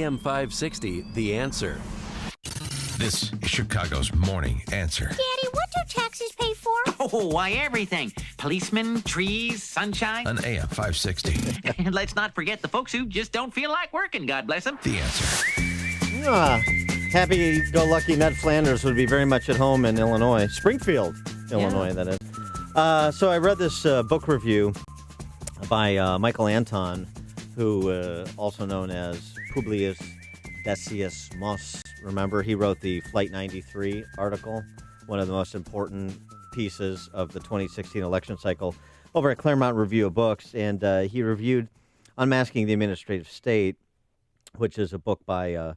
AM 560, The Answer. This is Chicago's Morning Answer. Daddy, what do taxes pay for? Oh, why, everything. Policemen, trees, sunshine. On AM 560, And let's not forget the folks who just don't feel like working, God bless them. The Answer. Happy-go-lucky Ned Flanders would be very much at home in Illinois. Springfield, Illinois, that is. So I read this book review by Michael Anton, who also known as Publius Decius Mus. Remember, he wrote the Flight 93 article, one of the most important pieces of the 2016 election cycle, over at Claremont Review of Books. And he reviewed Unmasking the Administrative State, which is a book by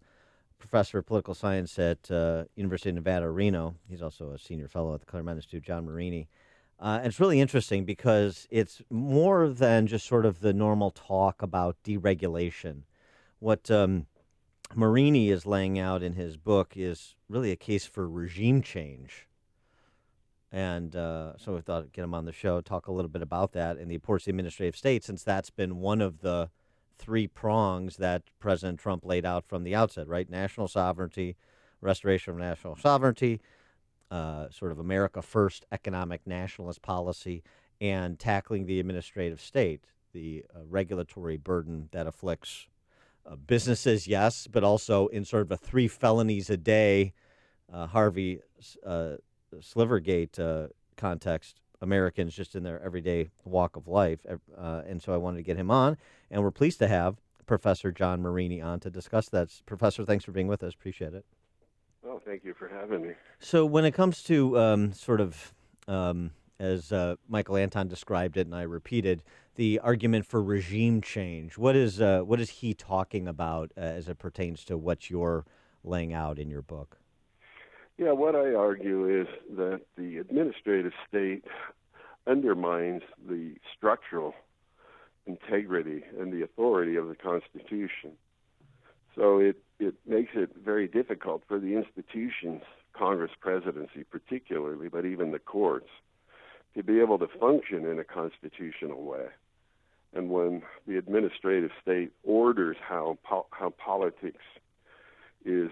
professor of political science at University of Nevada, Reno. He's also a senior fellow at the Claremont Institute, John Marini. And it's really interesting because it's more than just sort of the normal talk about deregulation. What Marini is laying out in his book is really a case for regime change. And so we thought I'd get him on the show, talk a little bit about that and the importance of the administrative state, since that's been one of the three prongs that President Trump laid out from the outset, right? National sovereignty, restoration of national sovereignty, sort of America first economic nationalist policy, and tackling the administrative state, the regulatory burden that afflicts businesses, yes, but also in sort of a 3 felonies a day Harvey Slivergate context, Americans just in their everyday walk of life. And so I wanted to get him on, and we're pleased to have Professor John Marini on to discuss that. Professor, thanks for being with us. Appreciate it. Oh, thank you for having me. So when it comes to as Michael Anton described it, and I repeated, the argument for regime change, what is he talking about as it pertains to what you're laying out in your book? Yeah, what I argue is that the administrative state undermines the structural integrity and the authority of the Constitution. So it makes it very difficult for the institutions, Congress, presidency particularly, but even the courts, to be able to function in a constitutional way. And when the administrative state orders how politics is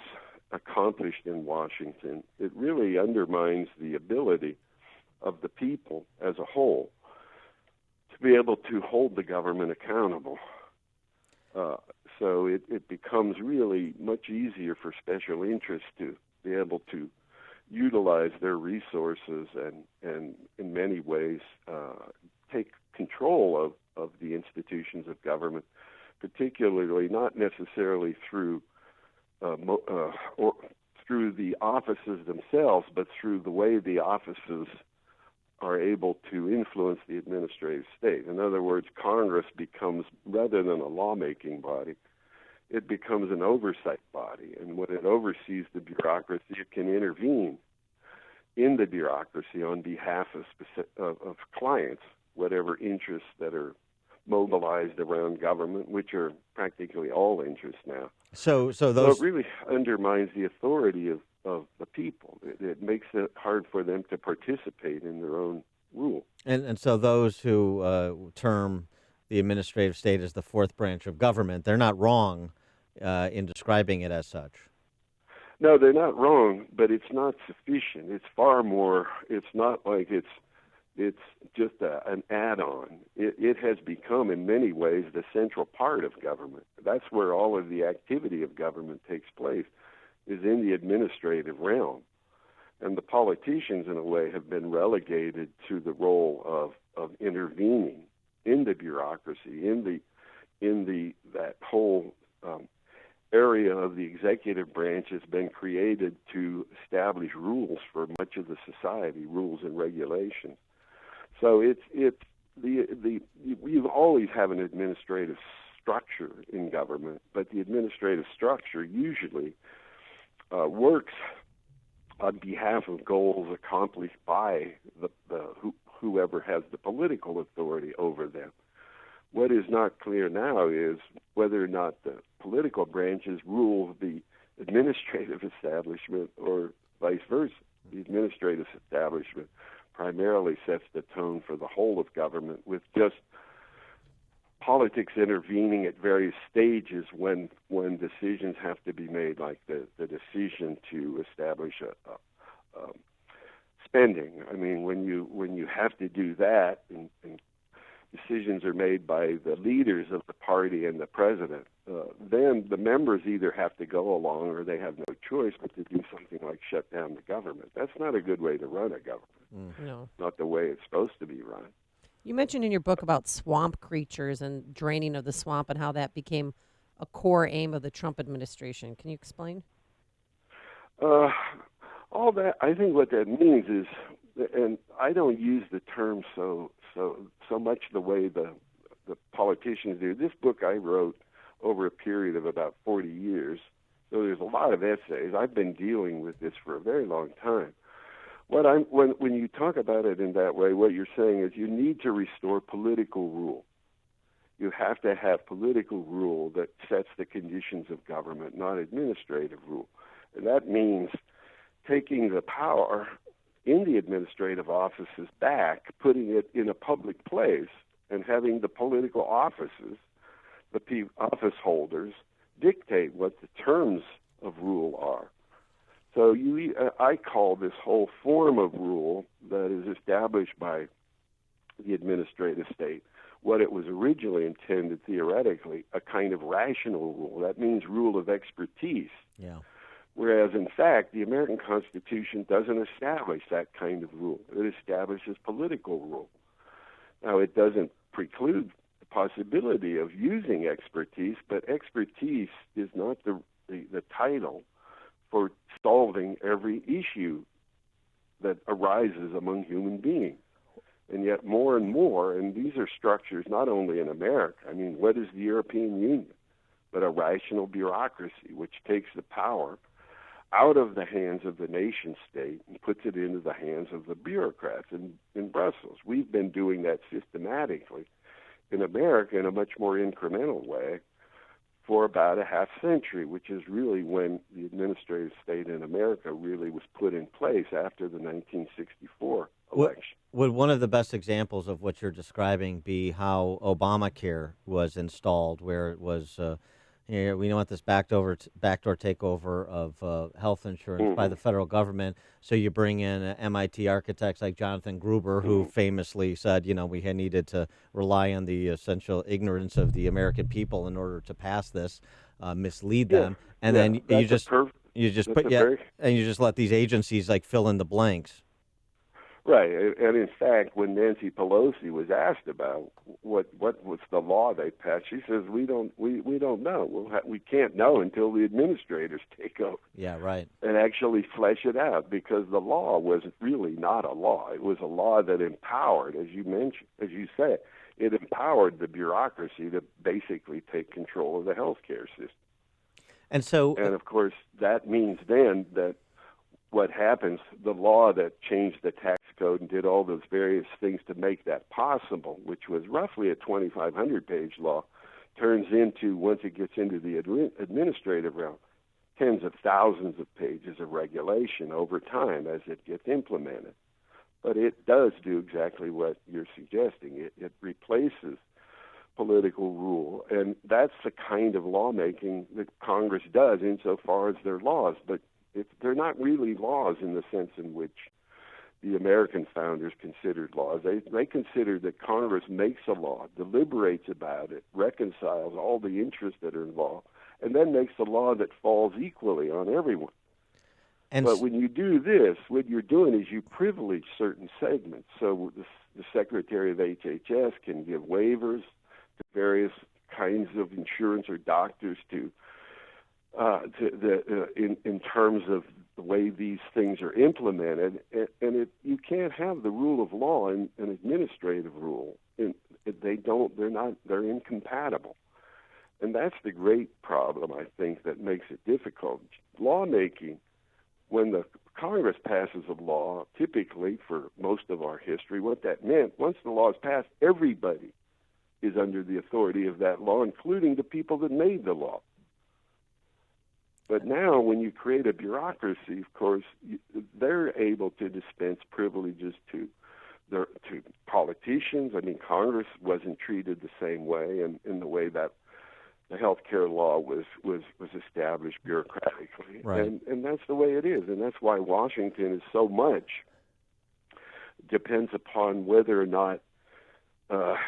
accomplished in Washington, it really undermines the ability of the people as a whole to be able to hold the government accountable. So it becomes really much easier for special interests to be able to utilize their resources and in many ways take control of the institutions of government, particularly not necessarily through or through the offices themselves, but through the way the offices are able to influence the administrative state. In other words, Congress becomes, rather than a lawmaking body, it becomes an oversight body. And when it oversees the bureaucracy, it can intervene in the bureaucracy on behalf of clients, whatever interests that are mobilized around government, which are practically all interests now. So it really undermines the authority of the people. It makes it hard for them to participate in their own rule. And so those who term the administrative state as the fourth branch of government, they're not wrong in describing it as such. No, they're not wrong, but it's not sufficient. It's far more. It's not like it's just an add-on. It has become, in many ways, the central part of government. That's where all of the activity of government takes place, is in the administrative realm. And the politicians, in a way, have been relegated to the role of intervening in the bureaucracy, in that whole area of the executive branch has been created to establish rules for much of the society, rules and regulations. So we always have an administrative structure in government, but the administrative structure usually works on behalf of goals accomplished by whoever has the political authority over them. What is not clear now is whether or not the political branches rule the administrative establishment or vice versa. The administrative establishment primarily sets the tone for the whole of government with just politics intervening at various stages when decisions have to be made, like the decision to establish a spending. I mean, when you have to do that, and decisions are made by the leaders of the party and the president, then the members either have to go along or they have no choice but to do something like shut down the government. That's not a good way to run a government. No. Not the way it's supposed to be run. You mentioned in your book about swamp creatures and draining of the swamp and how that became a core aim of the Trump administration. Can you explain? All that, I think what that means is, and I don't use the term so much the way the politicians do. This book I wrote over a period of about 40 years, so there's a lot of essays. I've been dealing with this for a very long time. When you talk about it in that way, what you're saying is you need to restore political rule. You have to have political rule that sets the conditions of government, not administrative rule. And that means taking the power in the administrative offices back, putting it in a public place, and having the political offices, the office holders, dictate what the terms of rule are. So I call this whole form of rule that is established by the administrative state what it was originally intended theoretically, a kind of rational rule. That means rule of expertise. Yeah. Whereas, in fact, the American Constitution doesn't establish that kind of rule. It establishes political rule. Now, it doesn't preclude the possibility of using expertise, but expertise is not the title for solving every issue that arises among human beings. And yet more and more, and these are structures not only in America, I mean, what is the European Union but a rational bureaucracy which takes the power out of the hands of the nation state and puts it into the hands of the bureaucrats in Brussels. We've been doing that systematically in America in a much more incremental way for about a half century, which is really when the administrative state in America really was put in place after the 1964 election. Would one of the best examples of what you're describing be how Obamacare was installed, where it was, we don't want this backdoor takeover of health insurance by the federal government, so you bring in MIT architects like Jonathan Gruber, who famously said, we had needed to rely on the essential ignorance of the American people in order to pass this, mislead them, and then you just let these agencies like fill in the blanks. Right, and in fact, when Nancy Pelosi was asked about what was the law they passed, she says we don't know. We can't know until the administrators take over. Yeah, right. And actually flesh it out, because the law was really not a law. It was a law that empowered, as you mentioned, as you said, it empowered the bureaucracy to basically take control of the healthcare system. And of course, that means then that what happens, the law that changed the tax code and did all those various things to make that possible, which was roughly a 2,500-page law, turns into, once it gets into the administrative realm, tens of thousands of pages of regulation over time as it gets implemented. But it does do exactly what you're suggesting. It replaces political rule, and that's the kind of lawmaking that Congress does insofar as they're laws. But they're not really laws in the sense in which the American founders considered laws. They considered that Congress makes a law, deliberates about it, reconciles all the interests that are involved, and then makes a law that falls equally on everyone. But when you do this, what you're doing is you privilege certain segments. So the Secretary of HHS can give waivers to various kinds of insurance or doctors in terms of the way these things are implemented, and you can't have the rule of law and an administrative rule. They're incompatible, and that's the great problem, I think, that makes it difficult. Lawmaking, when the Congress passes a law, typically for most of our history, what that meant, once the law is passed, everybody is under the authority of that law, including the people that made the law. But now, when you create a bureaucracy, of course, they're able to dispense privileges to to politicians. I mean, Congress wasn't treated the same way, and in the way that the health care law was established bureaucratically. Right. And that's the way it is. And that's why Washington is so much depends upon whether or not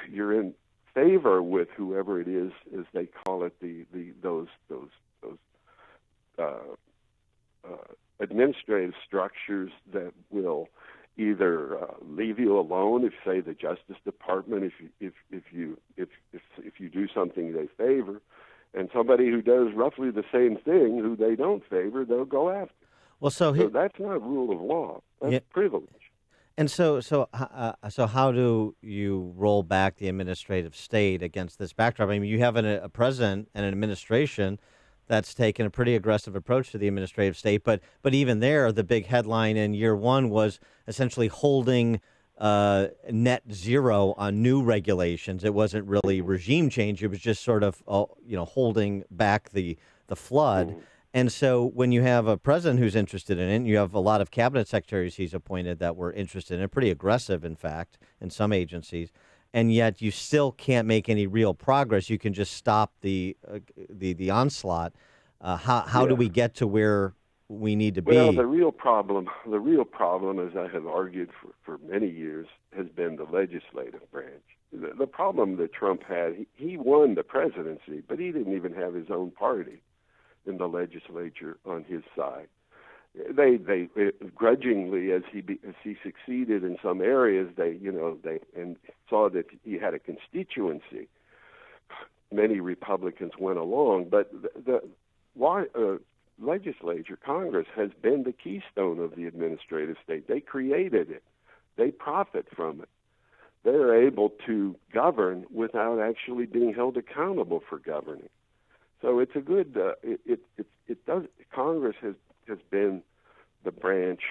you're in favor with whoever it is, as they call it, those administrative structures that will either leave you alone, if say the Justice Department, if you do something they favor, and somebody who does roughly the same thing who they don't favor, they'll go after. Well, So that's not rule of law. That's privilege. And so how do you roll back the administrative state against this backdrop? I mean, you have a president and an administration that's taken a pretty aggressive approach to the administrative state, but even there, the big headline in year one was essentially holding net zero on new regulations. It wasn't really regime change; it was just sort of holding back the flood. And so when you have a president who's interested in it, and you have a lot of cabinet secretaries he's appointed that were interested in it, pretty aggressive, in fact, in some agencies, and yet you still can't make any real progress. You can just stop the onslaught. How do we get to where we need to be? Well, the real problem, as I have argued for many years, has been the legislative branch. The problem that Trump had, he won the presidency, but he didn't even have his own party in the legislature on his side. They grudgingly, as he succeeded in some areas, they saw that he had a constituency. Many Republicans went along, but the legislature, Congress, has been the keystone of the administrative state. They created it. They profit from it. They're able to govern without actually being held accountable for governing. So it's a good. It does. Congress has been the branch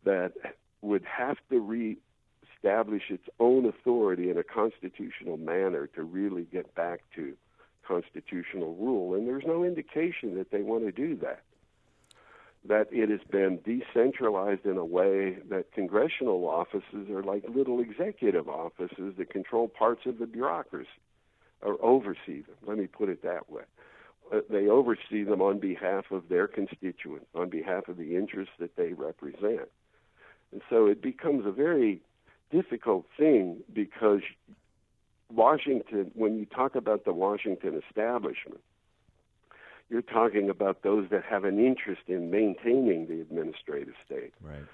that would have to reestablish its own authority in a constitutional manner to really get back to constitutional rule. And there's no indication that they want to do that. That it has been decentralized in a way that congressional offices are like little executive offices that control parts of the bureaucracy or oversee them. Let me put it that way. They oversee them on behalf of their constituents, on behalf of the interests that they represent. And so it becomes a very difficult thing because Washington, when you talk about the Washington establishment, you're talking about those that have an interest in maintaining the administrative state. Right.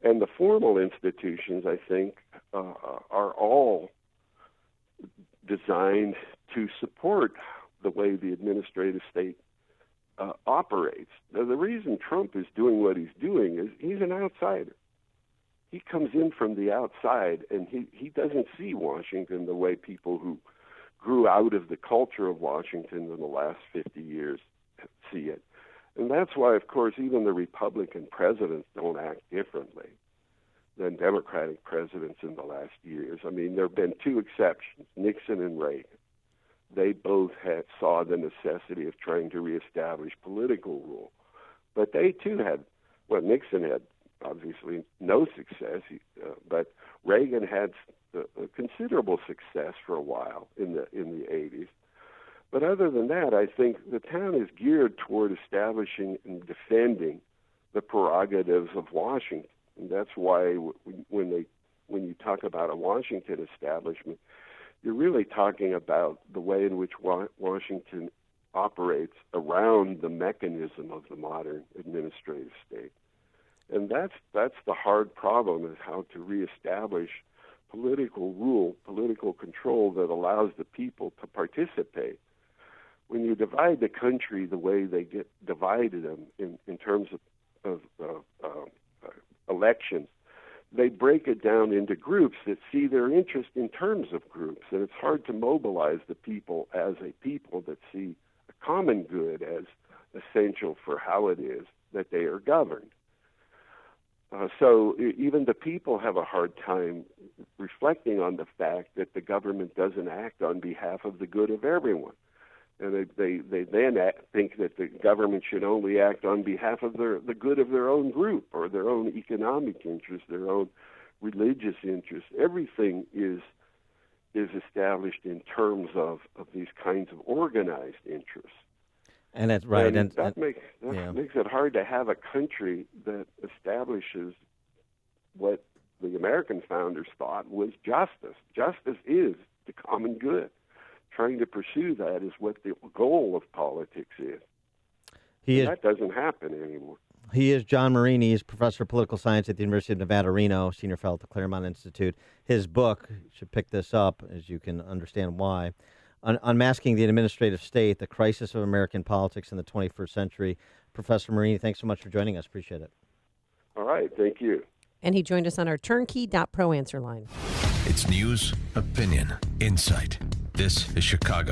And the formal institutions, I think, are all designed to support the way the administrative state operates. Now, the reason Trump is doing what he's doing is he's an outsider. He comes in from the outside, and he doesn't see Washington the way people who grew out of the culture of Washington in the last 50 years see it. And that's why, of course, even the Republican presidents don't act differently than Democratic presidents in the last years. I mean, there have been two exceptions, Nixon and Reagan. They both saw the necessity of trying to reestablish political rule. But they, too, Nixon had obviously no success, but Reagan had considerable success for a while in the 80s. But other than that, I think the town is geared toward establishing and defending the prerogatives of Washington. And that's why when you talk about a Washington establishment, you're really talking about the way in which Washington operates around the mechanism of the modern administrative state. And that's the hard problem, is how to reestablish political rule, political control that allows the people to participate. When you divide the country the way they get divided in terms of elections, they break it down into groups that see their interest in terms of groups, and it's hard to mobilize the people as a people that see a common good as essential for how it is that they are governed. So even the people have a hard time reflecting on the fact that the government doesn't act on behalf of the good of everyone. And they then think that the government should only act on behalf of the good of their own group or their own economic interests, their own religious interests. Everything is established in terms of these kinds of organized interests. And that's right. And that makes it hard to have a country that establishes what the American founders thought was justice. Justice is the common good. Trying to pursue that is what the goal of politics is. That doesn't happen anymore. He is John Marini. He's professor of political science at the University of Nevada, Reno, senior fellow at the Claremont Institute. His book, you should pick this up, as you can understand why, Unmasking the Administrative State, The Crisis of American Politics in the 21st Century. Professor Marini, thanks so much for joining us. Appreciate it. All right. Thank you. And he joined us on our turnkey.pro answer line. It's news, opinion, insight. This is Chicago.